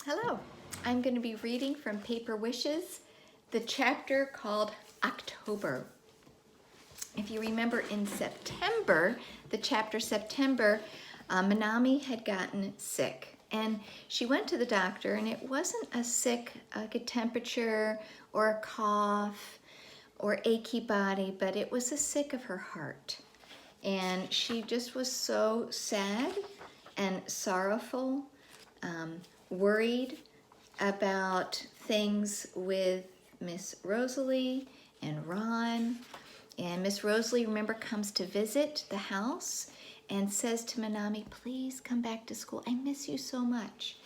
Hello, I'm going to be reading from Paper Wishes, the chapter called October. If you remember in September, the chapter September, Manami had gotten sick and she went to the doctor and it wasn't a sick, like a temperature or a cough or achy body, but it was a sick of her heart. And she just was so sad and sorrowful, worried about things with Miss Rosalie and Ron. And Miss Rosalie, remember, comes to visit the house and says to Manami, please come back to school. I miss you so much.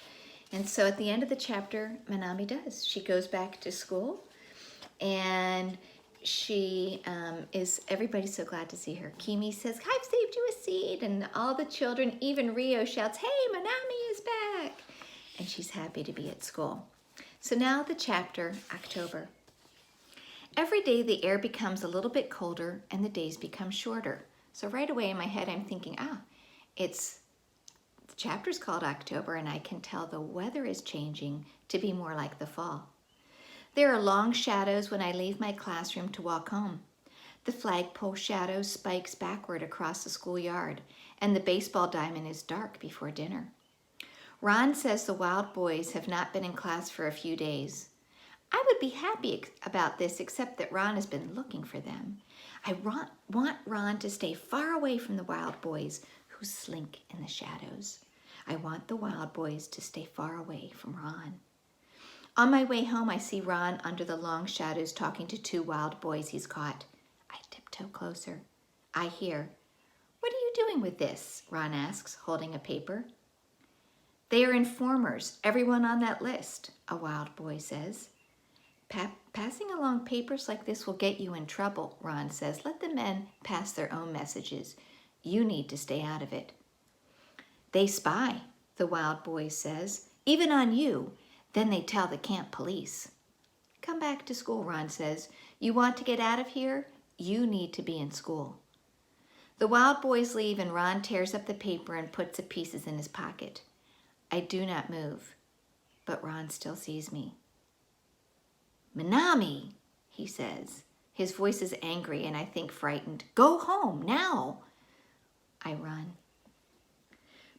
And so at the end of the chapter, Manami does. She goes back to school and she everybody's so glad to see her. Kimi says, I've saved you a seat. And all the children, even Rio shouts, hey, Manami is back. And she's happy to be at school. So now the chapter, October. Every day the air becomes a little bit colder and the days become shorter. So right away in my head I'm thinking, the chapter's called October and I can tell the weather is changing to be more like the fall. There are long shadows when I leave my classroom to walk home. The flagpole shadow spikes backward across the schoolyard and the baseball diamond is dark before dinner. Ron says the wild boys have not been in class for a few days. I would be happy about this except that Ron has been looking for them. I want Ron to stay far away from the wild boys who slink in the shadows. I want the wild boys to stay far away from Ron. On my way home, I see Ron under the long shadows talking to two wild boys he's caught. I tiptoe closer. I hear, what are you doing with this? Ron asks, holding a paper. They are informers, everyone on that list, a wild boy says. Passing along papers like this will get you in trouble, Ron says. Let the men pass their own messages. You need to stay out of it. They spy, the wild boy says, even on you. Then they tell the camp police. Come back to school, Ron says. You want to get out of here? You need to be in school. The wild boys leave and Ron tears up the paper and puts the pieces in his pocket. I do not move, but Ron still sees me. Manami, he says. His voice is angry and I think frightened. Go home, now. I run.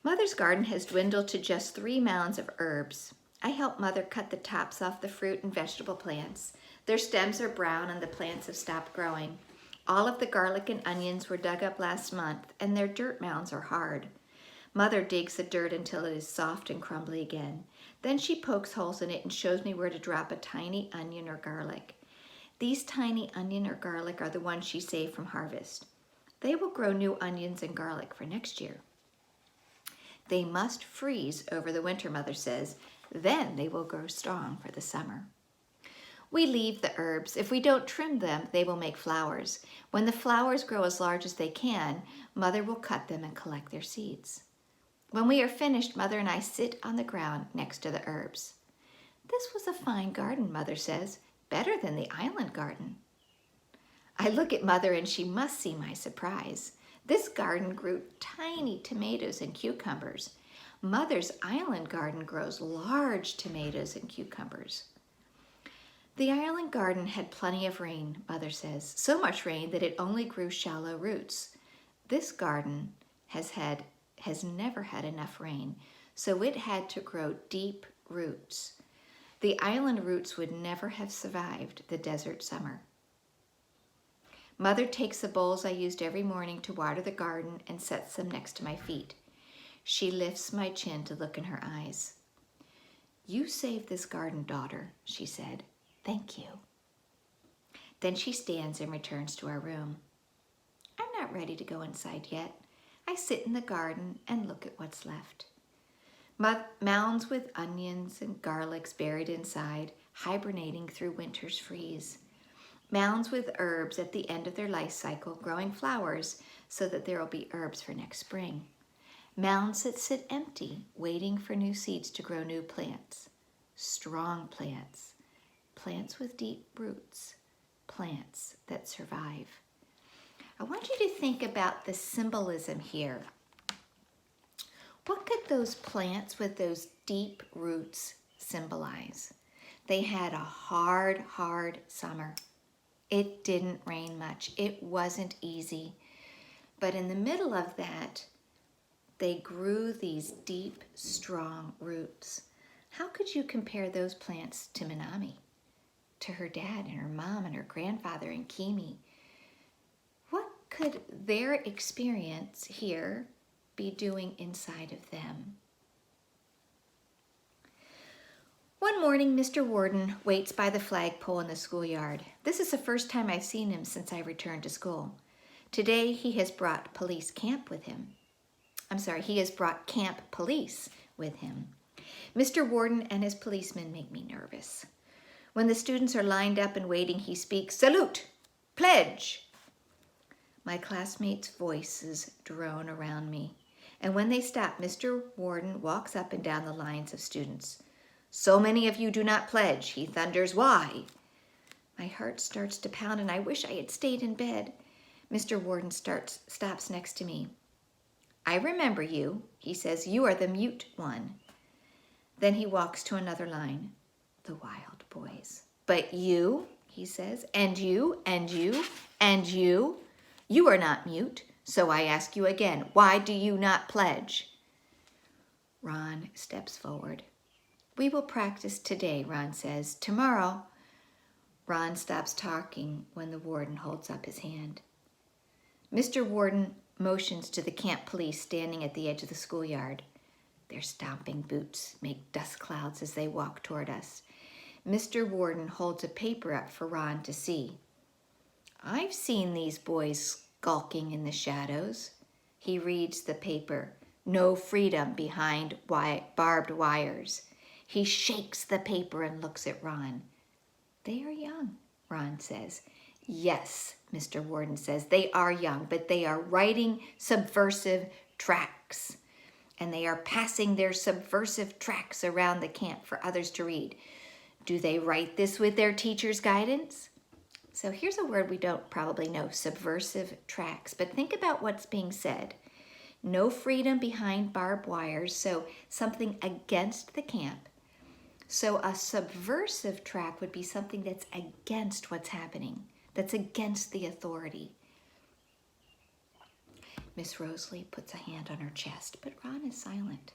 Mother's garden has dwindled to just 3 mounds of herbs. I help Mother cut the tops off the fruit and vegetable plants. Their stems are brown and the plants have stopped growing. All of the garlic and onions were dug up last month and their dirt mounds are hard. Mother digs the dirt until it is soft and crumbly again. Then she pokes holes in it and shows me where to drop a tiny onion or garlic. These tiny onion or garlic are the ones she saved from harvest. They will grow new onions and garlic for next year. They must freeze over the winter, Mother says. Then they will grow strong for the summer. We leave the herbs. If we don't trim them, they will make flowers. When the flowers grow as large as they can, Mother will cut them and collect their seeds. When we are finished, Mother and I sit on the ground next to the herbs. This was a fine garden, Mother says, better than the island garden. I look at Mother and she must see my surprise. This garden grew tiny tomatoes and cucumbers. Mother's island garden grows large tomatoes and cucumbers. The island garden had plenty of rain, Mother says, so much rain that it only grew shallow roots. This garden has never had enough rain, so it had to grow deep roots. The island roots would never have survived the desert summer. Mother takes the bowls I used every morning to water the garden and sets them next to my feet. She lifts my chin to look in her eyes. You saved this garden, daughter, she said. Thank you. Then she stands and returns to our room. I'm not ready to go inside yet. I sit in the garden and look at what's left. Mounds with onions and garlics buried inside, hibernating through winter's freeze. Mounds with herbs at the end of their life cycle, growing flowers so that there will be herbs for next spring. Mounds that sit empty, waiting for new seeds to grow new plants. Strong plants. Plants with deep roots. Plants that survive. I want you to think about the symbolism here. What could those plants with those deep roots symbolize. They had a hard, hard summer. It didn't rain much. It wasn't easy. But in the middle of that, they grew these deep, strong roots. How could you compare those plants to Minami, to her dad and her mom and her grandfather and Kimi? What could their experience here be doing inside of them? One morning, Mr. Warden waits by the flagpole in the schoolyard. This is the first time I've seen him since I returned to school. Today, he has brought police camp with him. He has brought camp police with him. Mr. Warden and his policemen make me nervous. When the students are lined up and waiting, he speaks, "Salute! Pledge!" My classmates' voices drone around me. And when they stop, Mr. Warden walks up and down the lines of students. "So many of you do not pledge," he thunders. "Why?" My heart starts to pound and I wish I had stayed in bed. Mr. Warden stops next to me. "I remember you," he says. "You are the mute one." Then he walks to another line. The Wild Boys. "But you," he says, "and you, and you, and you. You are not mute. So I ask you again, why do you not pledge?" Ron steps forward. "We will practice today," Ron says. "Tomorrow." Ron stops talking when the warden holds up his hand. Mr. Warden motions to the camp police standing at the edge of the schoolyard. Their stomping boots make dust clouds as they walk toward us. Mr. Warden holds a paper up for Ron to see. "I've seen these boys skulking in the shadows." He reads the paper. "No freedom behind barbed wires." He shakes the paper and looks at Ron. "They are young," Ron says. "Yes," Mr. Warden says, "they are young, but they are writing subversive tracts. And they are passing their subversive tracts around the camp for others to read. Do they write this with their teacher's guidance?" So here's a word we don't probably know, subversive tracts. But think about what's being said. No freedom behind barbed wires, so something against the camp. So a subversive tract would be something that's against what's happening, that's against the authority. Miss Rosalie puts a hand on her chest, but Ron is silent.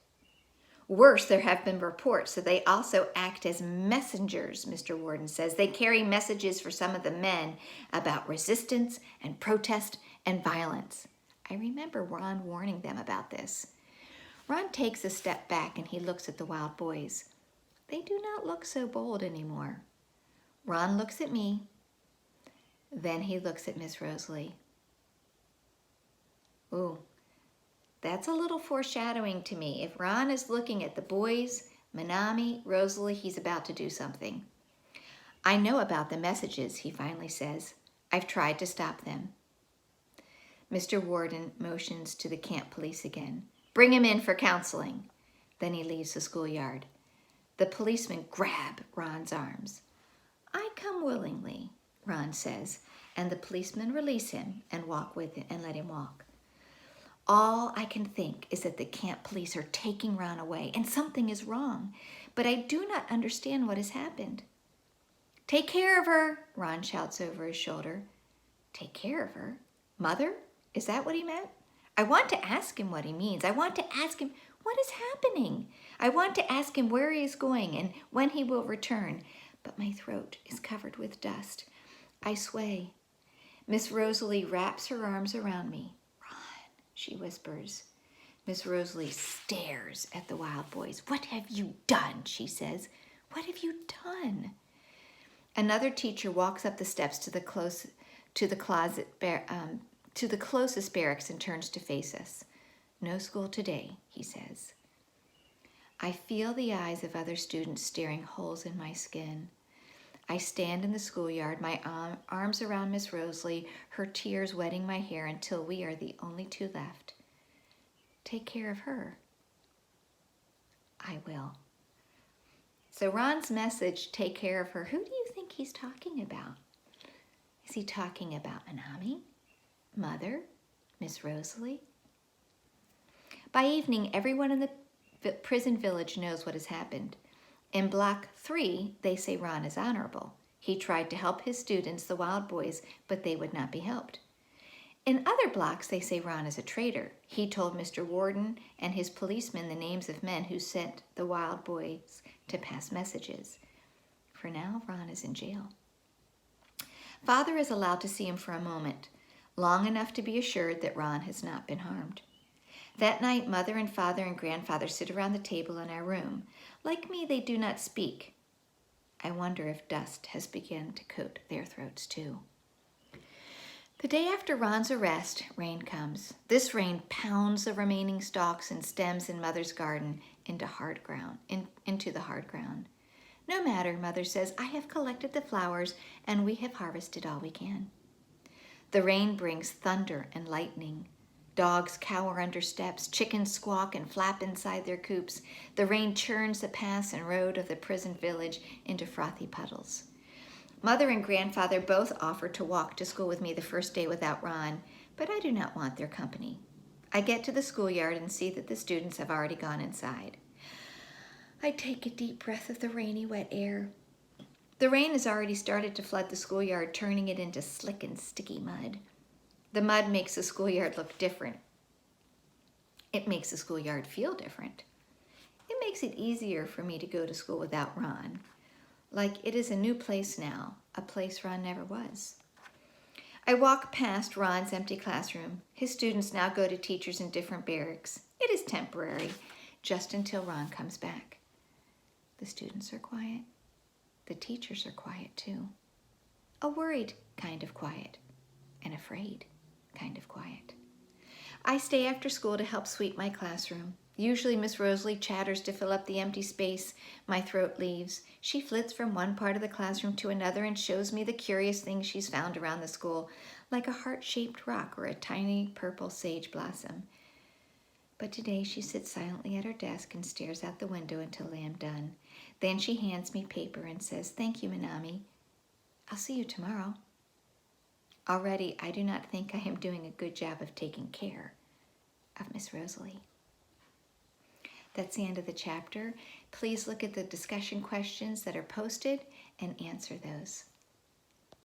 "Worse, there have been reports that they also act as messengers," Mr. Warden says. "They carry messages for some of the men about resistance and protest and violence." I remember Ron warning them about this. Ron takes a step back and he looks at the Wild Boys. They do not look so bold anymore. Ron looks at me. Then he looks at Miss Rosalie. Ooh, that's a little foreshadowing to me. If Ron is looking at the boys, Minami, Rosalie, he's about to do something. "I know about the messages," he finally says. "I've tried to stop them." Mr. Warden motions to the camp police again. "Bring him in for counseling." Then he leaves the schoolyard. The policemen grab Ron's arms. "I come willingly," Ron says, and the policemen release him and walk with him and let him walk. All I can think is that the camp police are taking Ron away and something is wrong, but I do not understand what has happened. "Take care of her," Ron shouts over his shoulder. Take care of her? Mother? Is that what he meant? I want to ask him what he means. I want to ask him what is happening. I want to ask him where he is going and when he will return, but my throat is covered with dust. I sway. Miss Rosalie wraps her arms around me. "Ron," she whispers. Miss Rosalie stares at the Wild Boys. "What have you done?" she says. "What have you done?" Another teacher walks up the steps to the closest barracks and turns to face us. "No school today," he says. I feel the eyes of other students staring holes in my skin. I stand in the schoolyard, my arms around Miss Rosalie, her tears wetting my hair until we are the only two left. Take care of her. I will. So Ron's message, take care of her, who do you think he's talking about? Is he talking about Minami, Mother, Miss Rosalie? By evening, everyone in the prison village knows what has happened. In block 3, they say Ron is honorable. He tried to help his students, the Wild Boys, but they would not be helped. In other blocks, they say Ron is a traitor. He told Mr. Warden and his policemen the names of men who sent the Wild Boys to pass messages. For now, Ron is in jail. Father is allowed to see him for a moment, long enough to be assured that Ron has not been harmed. That night, Mother and Father and Grandfather sit around the table in our room. Like me, they do not speak. I wonder if dust has begun to coat their throats too. The day after Ron's arrest, rain comes. This rain pounds the remaining stalks and stems in Mother's garden into the hard ground. No matter, Mother says, I have collected the flowers and we have harvested all we can. The rain brings thunder and lightning. Dogs cower under steps, chickens squawk and flap inside their coops. The rain churns the paths and road of the prison village into frothy puddles. Mother and Grandfather both offer to walk to school with me the first day without Ron, but I do not want their company. I get to the schoolyard and see that the students have already gone inside. I take a deep breath of the rainy, wet air. The rain has already started to flood the schoolyard, turning it into slick and sticky mud. The mud makes the schoolyard look different. It makes the schoolyard feel different. It makes it easier for me to go to school without Ron. Like it is a new place now, a place Ron never was. I walk past Ron's empty classroom. His students now go to teachers in different barracks. It is temporary, just until Ron comes back. The students are quiet. The teachers are quiet too. A worried kind of quiet, and afraid kind of quiet. I stay after school to help sweep my classroom. Usually Miss Rosalie chatters to fill up the empty space my throat leaves. She flits from one part of the classroom to another and shows me the curious things she's found around the school, like a heart-shaped rock or a tiny purple sage blossom. But today she sits silently at her desk and stares out the window until I am done. Then she hands me paper and says, "Thank you, Minami. I'll see you tomorrow." Already, I do not think I am doing a good job of taking care of Miss Rosalie. That's the end of the chapter. Please look at the discussion questions that are posted and answer those.